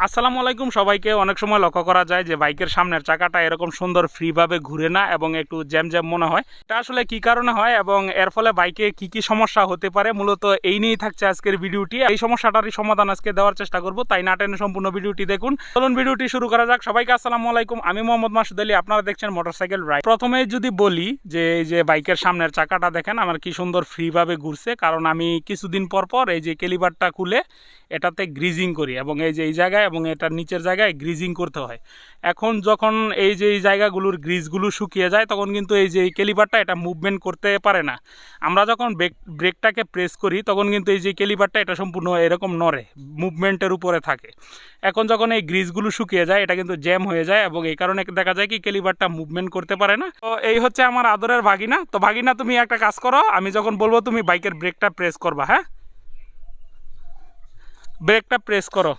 আসসালামু আলাইকুম সবাইকে। অনেক সময় লক্ষ্য করা যায় যে বাইকের সামনের চাকাটা এরকম সুন্দর ফ্রিভাবে ঘুরে না এবং একটু জ্যাম জ্যাম মনে হয়। এটা আসলে কি কারণে হয় এবং এর ফলে বাইকে কি কি সমস্যা হতে পারে, মূলত এই নিয়েই থাকছে আজকের ভিডিওটি। এই সমস্যাটারই সমাধান আজকে দেওয়ার চেষ্টা করব, তাই না টেনে সম্পূর্ণ ভিডিওটি দেখুন। চলুন ভিডিওটি শুরু করা যাক। সবাইকে আসসালামু আলাইকুম, আমি মোহাম্মদ মাসুদ আলী, আপনারা দেখছেন মোটরসাইকেল রাইড। প্রথমে যদি বলি যে এই যে বাইকের সামনের চাকাটা দেখেন আমার কি সুন্দর ফ্রিভাবে ঘুরছে, কারণ আমি কিছুদিন পর পর এই যে ক্যালিপারটা খুলে এটাতে গ্রিজিং করি এবং এই যে এই জায়গায় এবং এটার নিচের জায়গায় গ্রিজিং করতে হয়। এখন যখন এই যে এই জায়গাগুলোর গ্রিজগুলো শুকিয়ে যায় তখন কিন্তু এই যে এই ক্যালিপারটা এটা মুভমেন্ট করতে পারে না। আমরা যখন ব্রেকটাকে প্রেস করি তখন কিন্তু এই যে ক্যালিপারটা এটা সম্পূর্ণ এরকম নড়ে, মুভমেন্টের উপরে থাকে। এখন যখন এই গ্রিজগুলো শুকিয়ে যায় এটা কিন্তু জ্যাম হয়ে যায় এবং এই কারণে দেখা যায় কি ক্যালিপারটা মুভমেন্ট করতে পারে না। তো এই হচ্ছে আমার আদরের ভাগিনা। তো ভাগিনা, তুমি একটা কাজ করো, আমি যখন বলবো তুমি বাইকের ব্রেকটা প্রেস করবা। হ্যাঁ, ব্রেকটা প্রেস করো।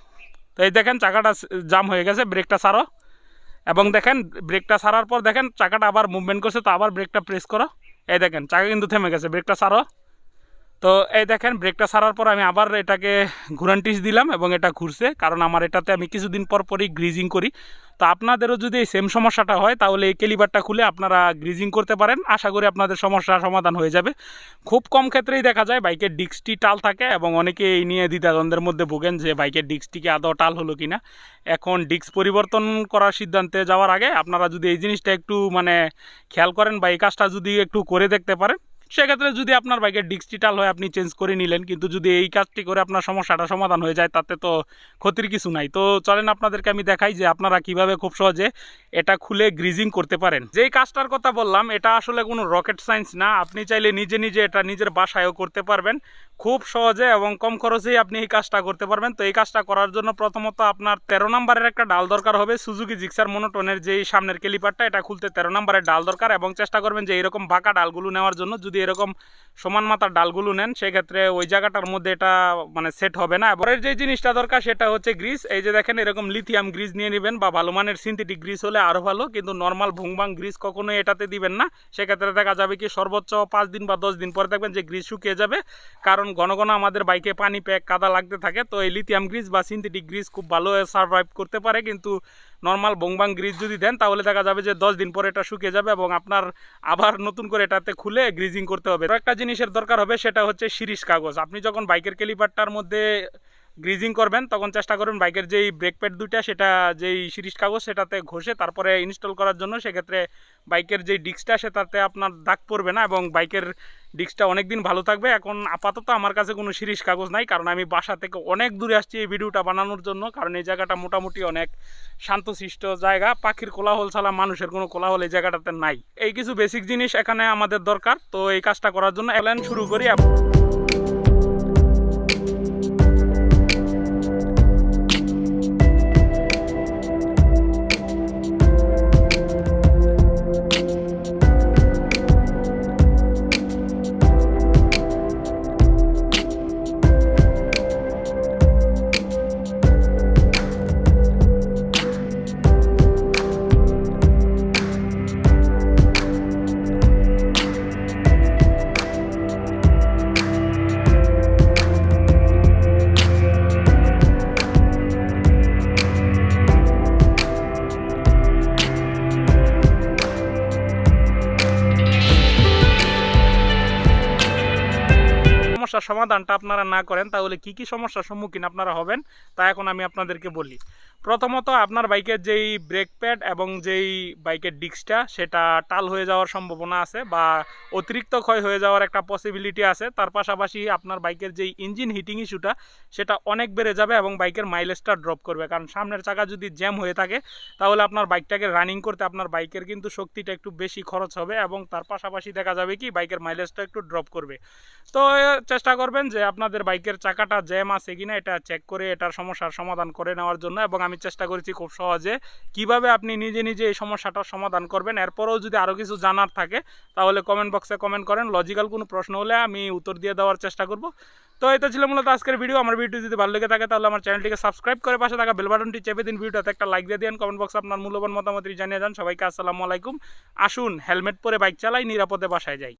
তো এই দেখেন চাকাটা জাম হয়ে গেছে, ব্রেকটা ছাড়ো। এবং দেখেন ব্রেকটা ছাড়ার পর দেখেন চাকাটা আবার মুভমেন্ট করছে, তো আবার ব্রেকটা প্রেস করো। এই দেখেন চাকা কিন্তু থেমে গেছে, ব্রেকটা ছাড়ো। তো এই দেখেন ব্রেকটা ছাড়ার পর আমি আবার এটাকে ঘুরান টিস দিলাম এবং এটা ঘুরছে, কারণ আমার এটাতে আমি কিছুদিন পর পরই গ্রিজিং করি। তো আপনাদেরও যদি এই সেম সমস্যাটা হয় তাহলে এই ক্যালিপারটা খুলে আপনারা গ্রিজিং করতে পারেন, আশা করি আপনাদের সমস্যার সমাধান হয়ে যাবে। খুব কম ক্ষেত্রেই দেখা যায় বাইকের ডিস্কটি টাল থাকে এবং অনেকে এই নিয়ে দ্বিধাদ্বন্দ্বের মধ্যে ভোগেন যে বাইকের ডিস্কটিকে আদৌ টাল হলো কিনা। এখন ডিস্ক পরিবর্তন করার সিদ্ধান্তে যাওয়ার আগে আপনারা যদি এই জিনিসটা একটু খেয়াল করেন বা এই কাজটা যদি একটু করে দেখতে পারেন, সেক্ষেত্রে যদি আপনার বাইকের ডিস্কটি টাল হয় আপনি চেঞ্জ করে নিলেন, কিন্তু যদি এই কাজটি করে আপনার সমস্যাটা সমাধান হয়ে যায় তাতে তো ক্ষতির কিছু নাই। তো চলেন আপনাদেরকে আমি দেখাই যে আপনারা কিভাবে খুব সহজে এটা খুলে গ্রিজিং করতে পারেন। যেই কাজটার কথা বললাম এটা আসলে কোনো রকেট সায়েন্স না, আপনি চাইলে নিজে নিজে এটা নিজের বাসায়ও করতে পারবেন খুব সহজে এবং কম খরচেই আপনি এই কাজটা করতে পারবেন। তো এই কাজটা করার জন্য প্রথমত আপনার 13 নম্বরের একটা ডাল দরকার হবে। সুজুকি জিক্সার মনোটোনের যেই সামনের ক্যালিপারটা এটা খুলতে 13 নম্বরের ডাল দরকার, এবং চেষ্টা করবেন যে এরকম বাঁকা ডালগুলো নেওয়ার জন্য। যদি এরকম সমান মাথার ডালগুলো নেন সেক্ষেত্রে ওই জায়গাটার মধ্যে এটা সেট হবে না। পরের যে জিনিসটা দরকার সেটা হচ্ছে গ্রিজ। এই যে দেখেন এরকম লিথিয়াম গ্রিজ নিয়ে নেবেন, বা ভালো মানের সিনথেটিক গ্রিজ হলে আরও ভালো, কিন্তু নর্মাল ভুংবাং গ্রিজ কখনোই এটাতে দিবেন না। সেক্ষেত্রে দেখা যাবে কি সর্বোচ্চ 5 দিন বা 10 দিন পরে দেখবেন যে গ্রিজ শুকিয়ে যাবে, কারণ ঘন ঘন আমাদের বাইকে পানি প্যাক কাদা লাগতে থাকে। তো এই লিথিয়াম গ্রিজ বা সিনথেটিক গ্রিজ খুব ভালো সার্ভাইভ করতে পারে, কিন্তু নর্মাল ভুংবাং গ্রিজ যদি দেন তাহলে দেখা যাবে যে 10 দিন পরে এটা শুকিয়ে যাবে এবং আপনার আবার নতুন করে এটাতে খুলে গ্রিজিং করতে হবে। একটা জিনিসের দরকার হবে সেটা হচ্ছে শিরিষ কাগজ। আপনি যখন বাইকের ক্যালিপারটার মধ্যে গ্রিজিং করবেন তখন চেষ্টা করবেন বাইকের যেই ব্রেক প্যাড দুইটা সেটা যেই শিরিষ কাগজ সেটাতে ঘষে তারপরে ইনস্টল করার জন্য। সেক্ষেত্রে বাইকের যেই ডিস্কটা সেটাতে আপনার দাগ পড়বে না এবং বাইকের ডিস্কটা অনেকদিন ভালো থাকবে। এখন আপাতত আমার কাছে কোনো শিরিষ কাগজ নাই, কারণ আমি বাসা থেকে অনেক দূরে আসছি এই ভিডিওটা বানানোর জন্য, কারণ এই জায়গাটা মোটামুটি অনেক শান্তশিষ্ট জায়গা, পাখির কোলাহল ছাড়া মানুষের কোনো কোলাহল এই জায়গাটাতে নাই। এই কিছু বেসিক জিনিস এখানে আমাদের দরকার। তো এই কাজটা করার জন্য প্ল্যান শুরু করি। সমস্যার সমাধানটা আপনারা না করেন তাহলে কি কি সমস্যার সম্মুখীন আপনারা হবেন তা এখন আমি আপনাদেরকে বলি। প্রথমত আপনার বাইকের যেই ব্রেক প্যাড এবং যেই বাইকের ডিস্কটা সেটা টাল হয়ে যাওয়ার সম্ভাবনা আছে বা অতিরিক্ত ক্ষয় হয়ে যাওয়ার একটা পসিবিলিটি আছে। তার পাশাপাশি আপনার বাইকের যেই ইঞ্জিন হিটিং ইস্যুটা সেটা অনেক বেড়ে যাবে এবং বাইকের মাইলেজটা ড্রপ করবে, কারণ সামনের চাকা যদি জ্যাম হয়ে থাকে তাহলে আপনার বাইকটাকে রানিং করতে আপনার বাইকের কিন্তু শক্তিটা একটু বেশি খরচ হবে এবং তার পাশাপাশি দেখা যাবে কি বাইকের মাইলেজটা একটু ড্রপ করবে। তো চেষ্টা করবেন যে আপনাদের বাইকের চাকাটা জ্যাম আছে কিনা এটা চেক করে এটার সমস্যার সমাধান করে নেওয়ার জন্য, এবং আমি চেষ্টা করেছি খুব সহজে কিভাবে আপনি নিজে নিজে এই সমস্যাটার সমাধান করবেন। এরপরেও যদি আরও কিছু জানার থাকে তাহলে কমেন্ট বক্সে কমেন্ট করেন, লজিক্যাল কোনো প্রশ্ন হলে আমি উত্তর দিয়ে দেওয়ার চেষ্টা করব। তো এটা ছিল মূলত আজকের ভিডিও। আমার ভিডিও যদি ভালো লেগে থাকে তাহলে আমার চ্যানেলটিকে সাবস্ক্রাইব করে পাশে থাকা বেল বাটনটি চেপে দিন, ভিডিওতে একটা লাইক দিয়ে দিন, কমেন্ট বক্সে আপনার মূল্যবান মতামত জানিয়ে যান। সবাইকে আসসালামু আলাইকুম। আসুন হেলমেট পরে বাইক চালাই, নিরাপদে বাসায় যাই।